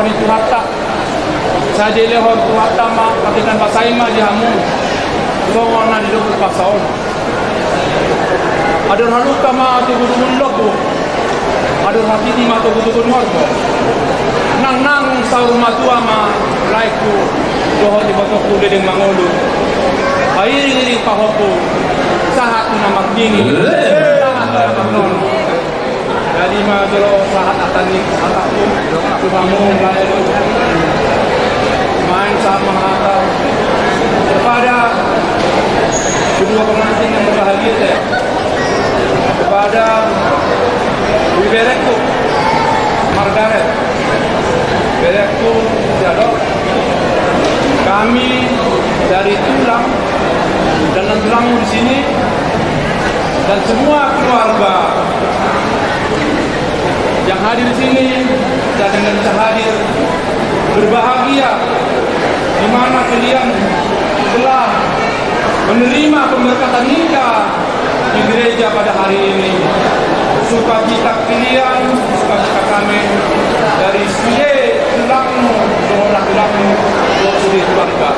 kami Tuhatta. Saya dilehor Tuhatta ma katikan pasaima di hamu. Songo na di lukut pasaon. Adur haluka ma tubudumun loku. Adur hatiti ma tubudubun morko. Nang saur matua ma laiku doho di botoku dedeng mangolu. Airi diri pahoku sahat namak dingin. Sahat namak non. Jadi majelo sahat atani ataku tuhamu lalu main sama mata kepada kedua pengantin yang berbahagia kepada Wiberekku Margaret Berekku Jadok kami dari Tulang dan Tulangmu di sini dan semua keluarga yang hadir di sini dan dengan bisa hadir berbahagia di mana kalian telah menerima pemberkatan nikah di gereja pada hari ini. Sukacita kalian, sukacita kami dari suye tulangmu, doa tulangmu, doa suye keluarga.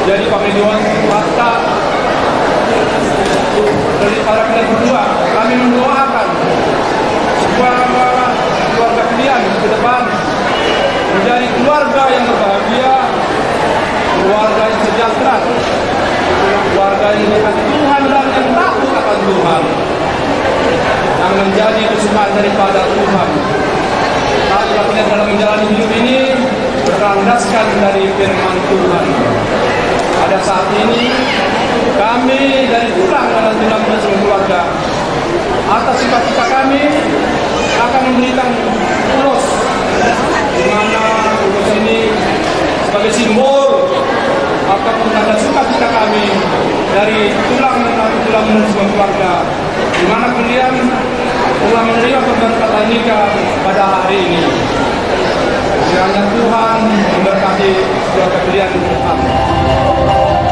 Jadi panggilan Tuhatta dari para kalian berdua, kami mendoakan supaya keluarga kalian ke depan menjadi keluarga yang berbahagia, keluarga yang sejahtera, keluarga yang dekat Tuhan dan yang takut akan Tuhan, yang menjadi kesukaan daripada Tuhan. Saat kalian dalam menjalani hidup ini berlandaskan dari firman Tuhan. Pada saat ini kami dari Tulang dan Tulang dan seluruh keluarga atas sukacita kami akan memberikan ulos di mana ulos ini sebagai simbol ataupun tanda sukacita kami dari Tulang dan seluruh keluarga di mana kalian telah menerima pemberkatan nikah pada hari ini. Kiranya Tuhan memberkati keluarga kalian. Amin.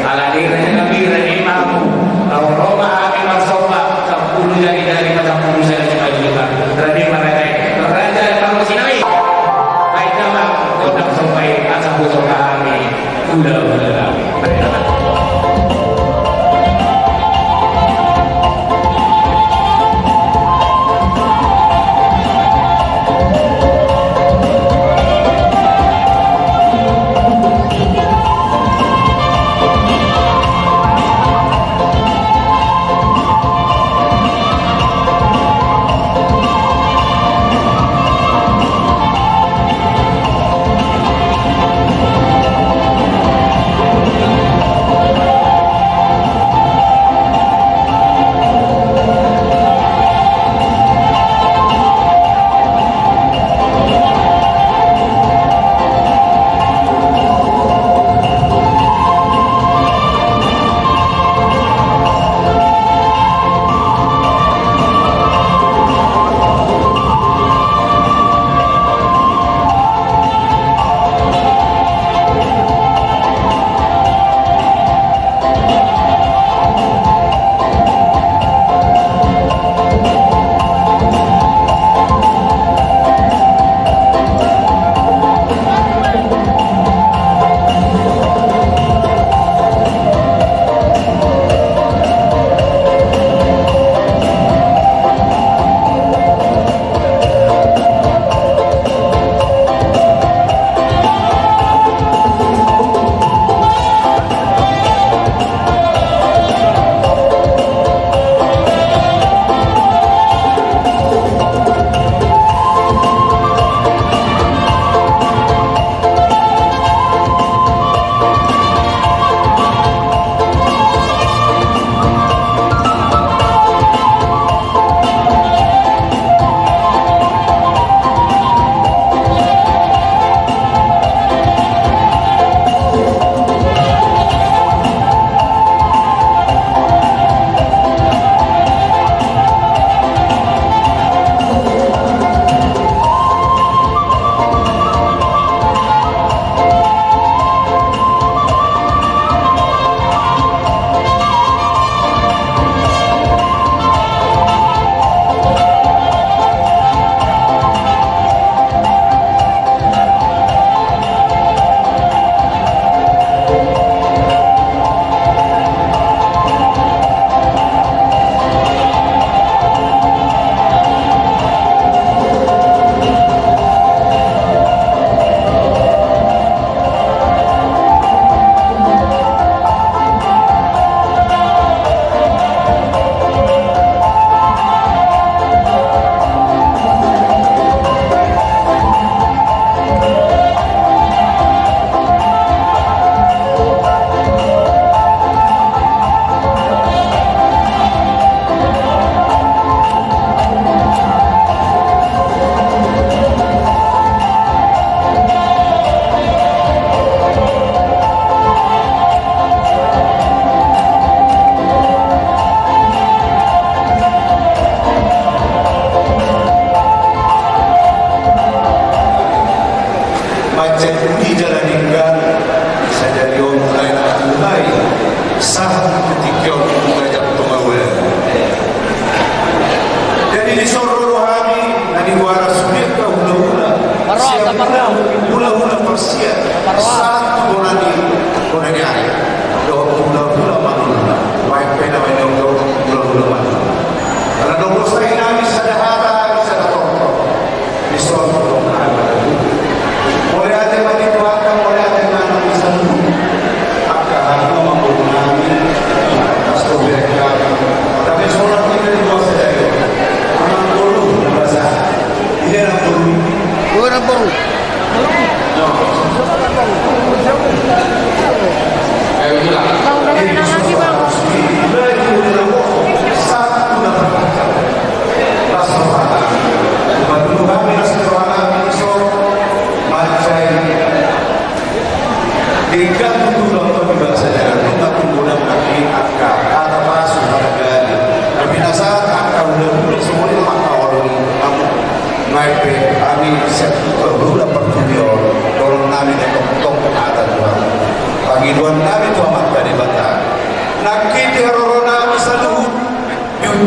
Ala diri nabi dan imam, Roma amin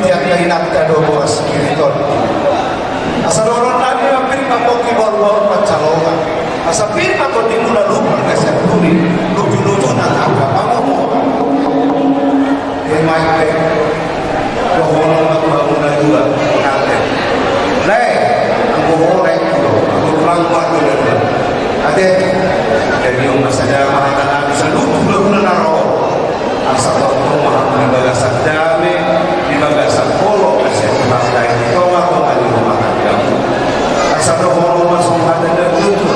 tiap kali nak kado buat spiriton. Asal orang tadi hampir kapoki baru pancalongan. Asal pir atau di mula lupa kasih tuli lucu-lucu nak apa kamu. Main deh, bohong aku bangun juga nanti. Leh, aku boleh, aku pulang buat dulu. Ade, jadi yang masanya makanan bisa lucu naro. Asal kamu mahu di bagasan dame, di bagasan polo, kasih pakai kau aku ada rumah kamu. Asal kamu masuk ada lucu.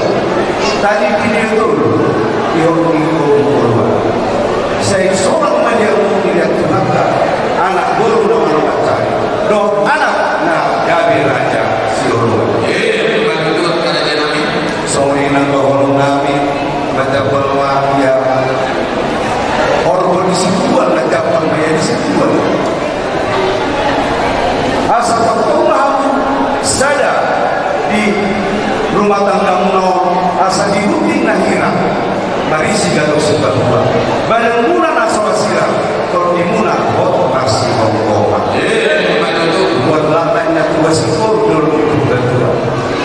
Tadi video dulu, iyo. Saya seorang media tidak kenapa anak guru dengan anak saya dok anak nah jadi raja siurun sorry nang bahulung kami baca balwa ya organisasi kuat baca pembaya di kuat asal Allah saya di rumah tangga muno asal di bukti nahiran marisi galau sebab badan muna naswa siram kalau dimuna bot nasi bongkong buat latanya tua sikor dulu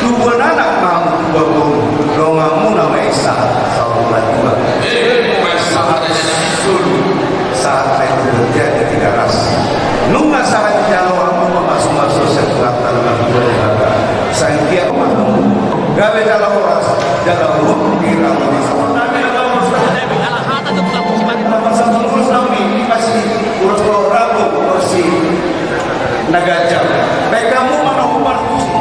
dua anak mau dua bom donga muna maisa satu dua saat itu terjadi tidak rasa nunga saat jalan masuk sesuatu dalam dua saya tiap malam gawe jalan orang jalan rumah kira urus rabu kursi nagajam baik kamu mana umar kursi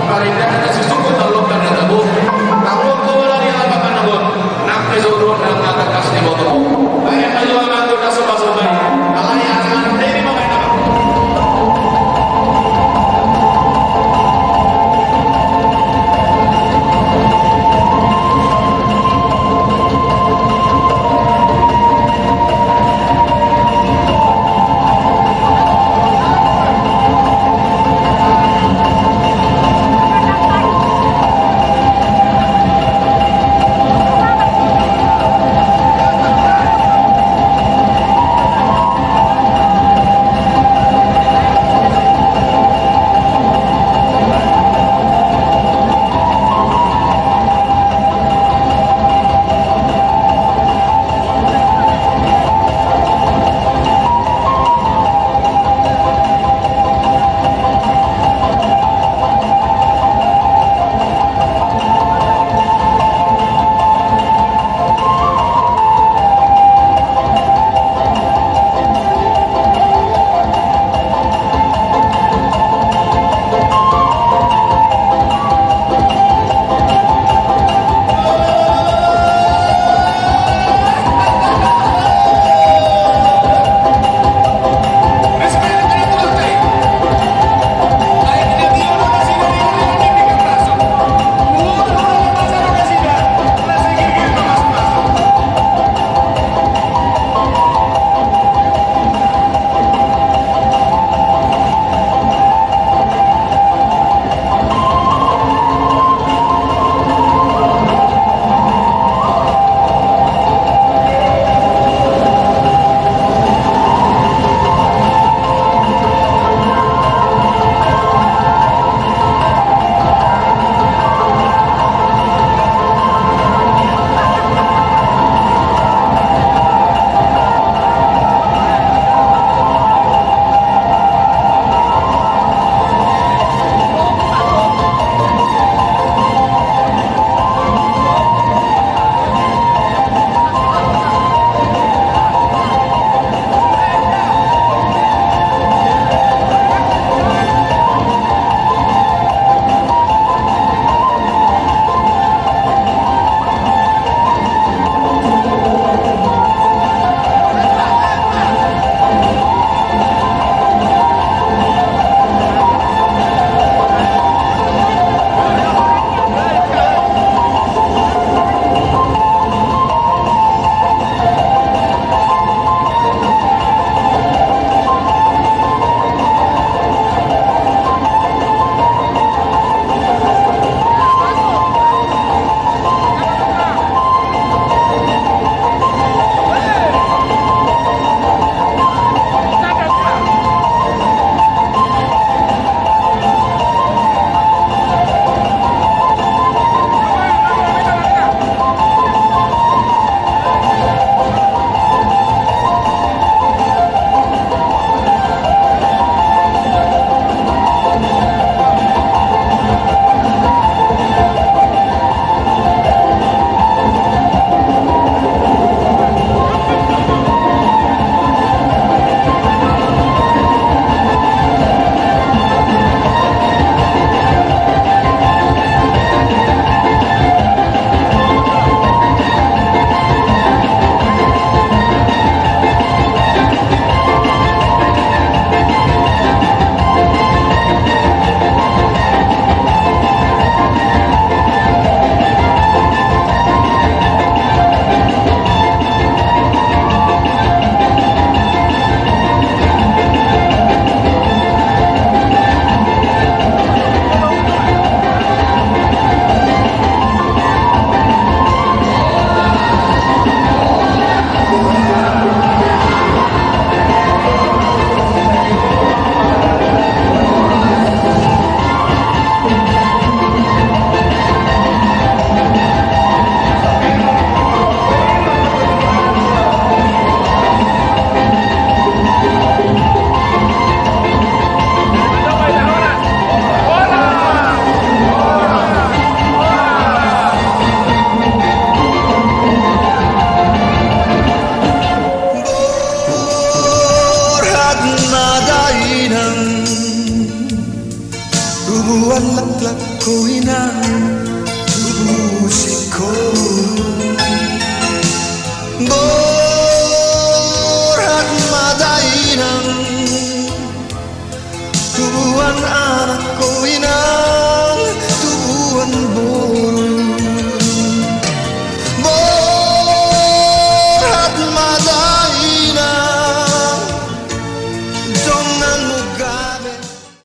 Marinda ada susuku talok dan tabu. Talok ko wala ni apa kanagon. Nak pesuro nang natakas ni boto. Ay ayo amanto na subasubay. Alay asan diri mo kay naman. ko inang tubusin ko. Borat madain ang tubuhan anak ko inang